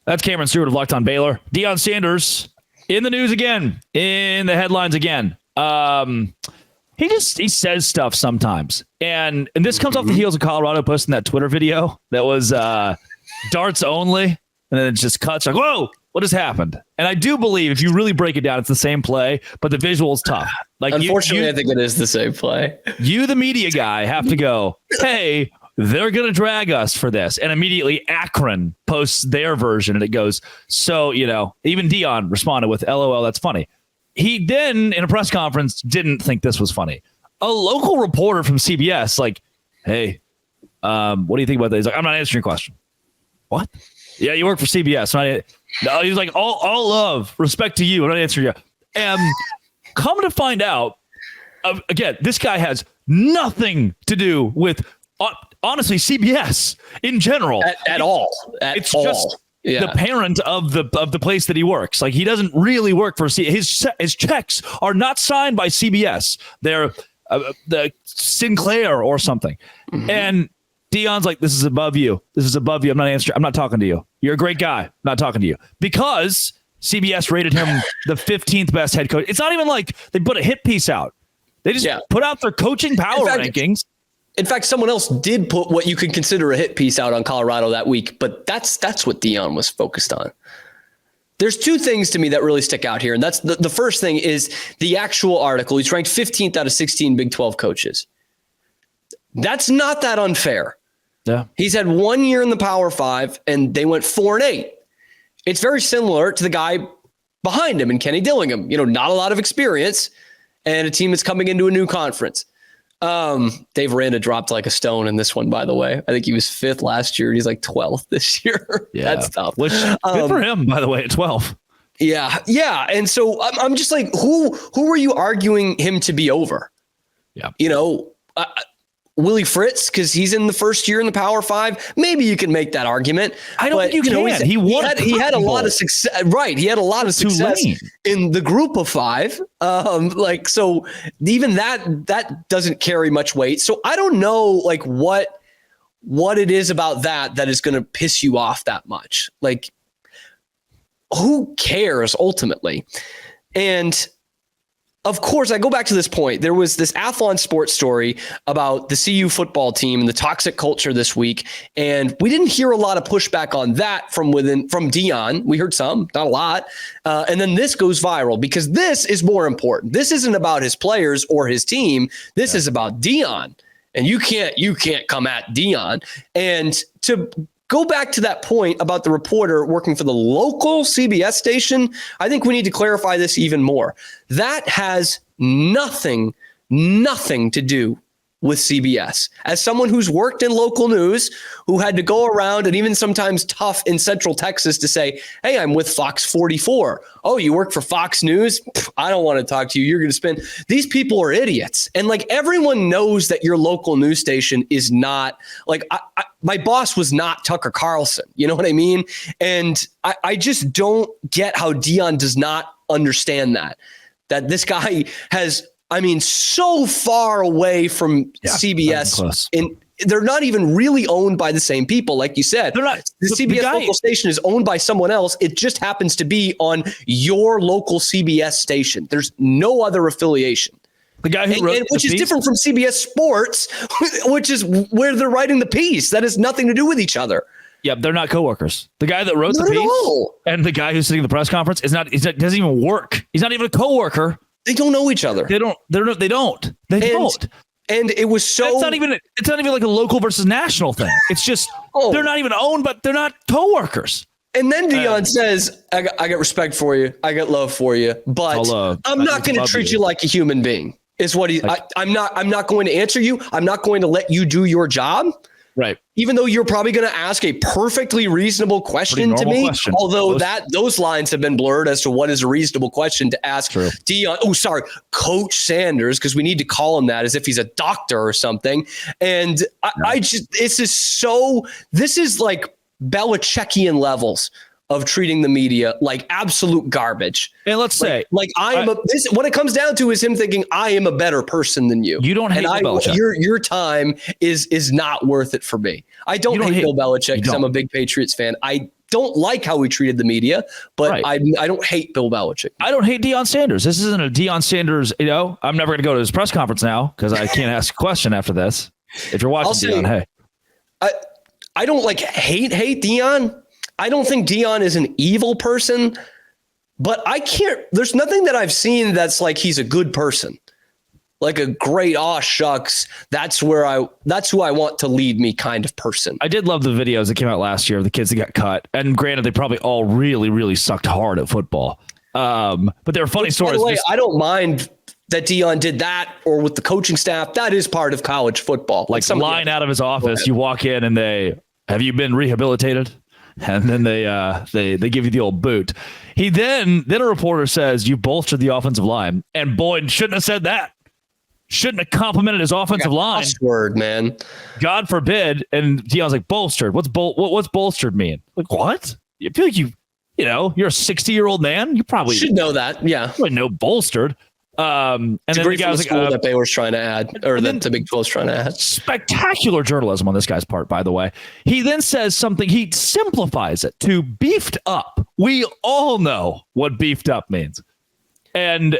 That's Cameron Stewart of Locked On Baylor. Deion Sanders in the news again, in the headlines again. He says stuff sometimes. And this comes off the heels of Colorado posting that Twitter video that was darts only. And then it just cuts like, whoa, what has happened? And I do believe if you really break it down, it's the same play, but the visual is tough. Like, unfortunately, I think it is the same play. You, the media guy, have to go, hey, they're going to drag us for this. And immediately Akron posts their version and it goes, so, even Deion responded with, LOL, that's funny. He then, in a press conference, didn't think this was funny. A local reporter from CBS, like, hey, what do you think about that? He's like, I'm not answering your question. What? Yeah, you work for CBS. No, he's like, all love, respect to you. I'm not answering you. And come to find out, again, this guy has nothing to do with, honestly, CBS in general. At all. It's just the parent of the place that he works. Like, he doesn't really work for his checks are not signed by CBS. They're the Sinclair or something. Mm-hmm. And Deion's like, this is above you. This is above you. I'm not answering. I'm not talking to you. You're a great guy. I'm not talking to you. Because CBS rated him the 15th best head coach. It's not even like they put a hit piece out. They just put out their coaching power rankings. In fact, someone else did put what you could consider a hit piece out on Colorado that week, but that's what Deion was focused on. There's two things to me that really stick out here, and that's the first thing is the actual article. He's ranked 15th out of 16 Big 12 coaches. That's not that unfair. Yeah. He's had 1 year in the Power 5, and they went 4-8. It's very similar to the guy behind him and Kenny Dillingham. Not a lot of experience, and a team that's coming into a new conference. Dave Aranda dropped like a stone in this one, by the way. I think he was 5th last year. He's like 12th this year. Yeah. That's tough. Which good for him, by the way, at 12. Yeah. Yeah. And so I'm just like, who were you arguing him to be over? Yeah. Willie Fritz, because he's in the first year in the Power 5. Maybe you can make that argument. I don't think you can. He had a lot of success. Right. He had a lot of success in the group of 5. So even that doesn't carry much weight. So I don't know what it is about that is going to piss you off that much. Like, who cares ultimately? And of course, I go back to this point. There was this Athlon Sports story about the CU football team and the toxic culture this week. And we didn't hear a lot of pushback on that from Deion. We heard some, not a lot. And then this goes viral because this is more important. This isn't about his players or his team. This is about Deion. And you can't come at Deion. And to go back to that point about the reporter working for the local CBS station, I think we need to clarify this even more. That has nothing to do with CBS. As someone who's worked in local news, who had to go around and even sometimes tough in Central Texas to say, hey, I'm with Fox 44. Oh, you work for Fox News? I don't want to talk to you. You're going to spend. These people are idiots. And everyone knows that your local news station is not my boss was not Tucker Carlson. You know what I mean? And I just don't get how Deion does not understand that this guy has, so far away from CBS, and they're not even really owned by the same people. Like you said, they're not. The CBS local station is owned by someone else. It just happens to be on your local CBS station. There's no other affiliation. The guy who wrote which is different from CBS Sports, which is where they're writing the piece. That has nothing to do with each other. Yeah, they're not coworkers. The guy that wrote the piece and the guy who's sitting in the press conference doesn't even work. He's not even a coworker. They don't know each other. They don't. And it was so. It's not even like a local versus national thing. It's just they're not even owned, but they're not coworkers. And then Deion says, I got respect for you. I got love for you, but I'm not going to treat you like a human being. Is what I'm not going to answer you. I'm not going to let you do your job. Right. Even though you're probably going to ask a perfectly reasonable question to me, although those lines have been blurred as to what is a reasonable question to ask Deion. Oh, sorry, Coach Sanders, because we need to call him that as if he's a doctor or something. And this is like Belichickian levels of treating the media like absolute garbage. And let's say, what it comes down to is him thinking, I am a better person than you. You don't hate Bill Belichick. Your time is not worth it for me. I don't hate Bill Belichick because I'm a big Patriots fan. I don't like how he treated the media, but I don't hate Bill Belichick. I don't hate Deion Sanders. This isn't a Deion Sanders, I'm never going to go to his press conference now because I can't ask a question after this. If you're watching Deion, hey. I don't hate Deion. I don't think Deion is an evil person, but there's nothing that I've seen that's like he's a good person. Like a great, shucks, that's who I want to lead me kind of person. I did love the videos that came out last year of the kids that got cut. And granted, they probably all really, really sucked hard at football. But they were funny stories. By the way, I don't mind that Deion did that or with the coaching staff. That is part of college football. Like some line out of his office, you walk in and have you been rehabilitated? And then they give you the old boot. Then a reporter says, you bolstered the offensive line. And Boyd shouldn't have said that. Shouldn't have complimented his offensive line. Word, man. God forbid. And Deion's like, bolstered. What's bolstered mean? Like, what? You feel like you're a 60-year-old man. You probably should know that. Yeah. Probably know bolstered. And it's then the guy was like, that Baylor's trying to add, or that the Big 12's trying to add. Spectacular journalism on this guy's part, by the way. He then says something, he simplifies it to beefed up. We all know what beefed up means. And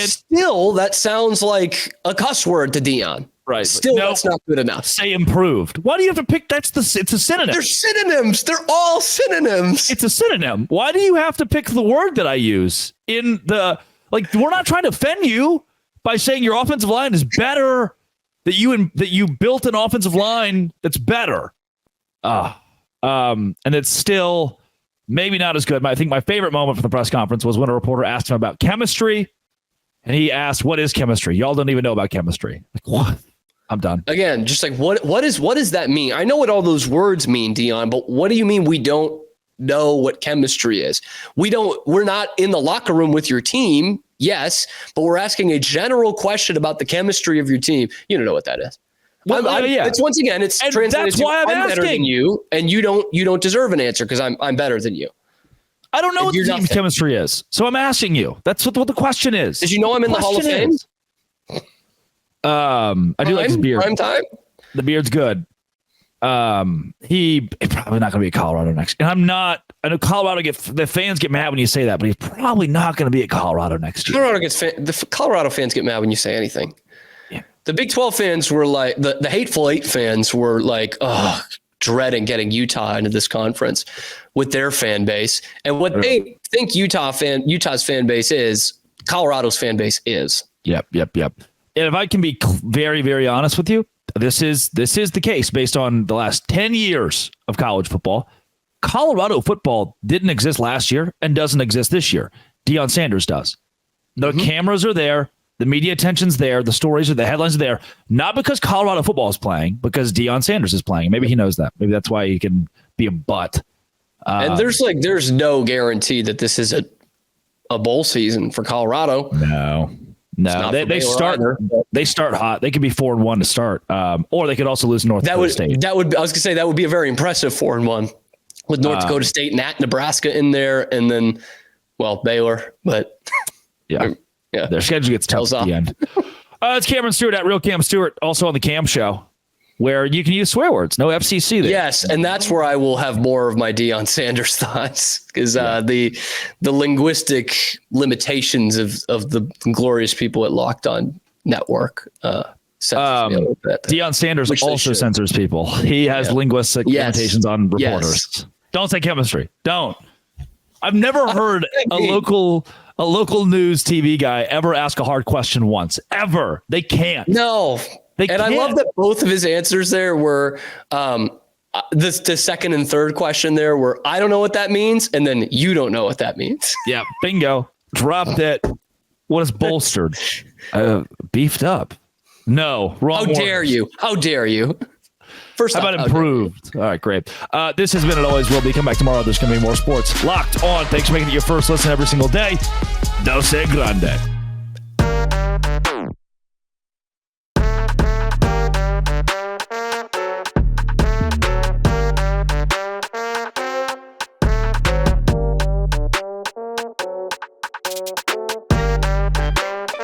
still, that sounds like a cuss word to Deion. Right. Still, that's not good enough. Say improved. Why do you have to pick? It's a synonym. They're synonyms. They're all synonyms. It's a synonym. Why do you have to pick the word that I use in the, we're not trying to offend you by saying your offensive line is better, that you built an offensive line that's better. And it's still maybe not as good. I think my favorite moment from the press conference was when a reporter asked him about chemistry. And he asked, what is chemistry? Y'all don't even know about chemistry. Like, what? I'm done. Again, just like, what does that mean? I know what all those words mean, Deion, but what do you mean we don't know what chemistry is? We're not in the locker room with your team. Yes, but we're asking a general question about the chemistry of your team. You don't know what that is. Well, yeah. It's once again, it's translated that's why I'm better than you, and you don't deserve an answer because I'm better than you. I don't know what the team's chemistry is, so I'm asking you. That's what the question is. Did you know I'm in the Hall of Fame? I do like his beard. Prime time. The beard's good. He's probably not going to be at Colorado next. And I'm not. I know Colorado the fans get mad when you say that, but he's probably not going to be at Colorado next year. The Colorado fans get mad when you say anything. Yeah. The Big 12 fans were like the Hateful Eight fans were like, dreading getting Utah into this conference with their fan base. And what they think Utah's fan base is, Colorado's fan base is. Yep. And if I can be very, very honest with you, this is the case based on the last 10 years of college football. Colorado football didn't exist last year and doesn't exist this year. Deion Sanders does. The cameras are there. The media attention's there. The stories the headlines are there. Not because Colorado football is playing, because Deion Sanders is playing. Maybe he knows that. Maybe that's why he can be a butt. And there's no guarantee that this is a bowl season for Colorado. No. They start hot. They could be 4-1 to start, or they could also lose North Dakota State. I was gonna say that would be a very impressive 4-1 with North Dakota State and Nebraska in there, and then Baylor. But yeah. Their schedule gets tough at the end. It's Cameron Stewart at Real Cam Stewart, also on the Cam Show, where you can use swear words. No FCC there. Yes, and that's where I will have more of my Deion Sanders thoughts, because the linguistic limitations of the glorious people at Locked On Network censors me a little bit. Deion Sanders also censors people. He has linguistic limitations on reporters. Yes. Don't say chemistry. Don't. I've never heard a local news TV guy ever ask a hard question once. Ever. They can't. No. I love that both of his answers there were the second and third question there were, I don't know what that means, and then you don't know what that means. Yeah, bingo. Dropped it. What is bolstered? Beefed up. No, wrong. How dare you? How dare you? First How about improved? All right, great. This has been It Always Will Be. Come back tomorrow. There's going to be more sports. Locked On. Thanks for making it your first listen every single day. No se grande.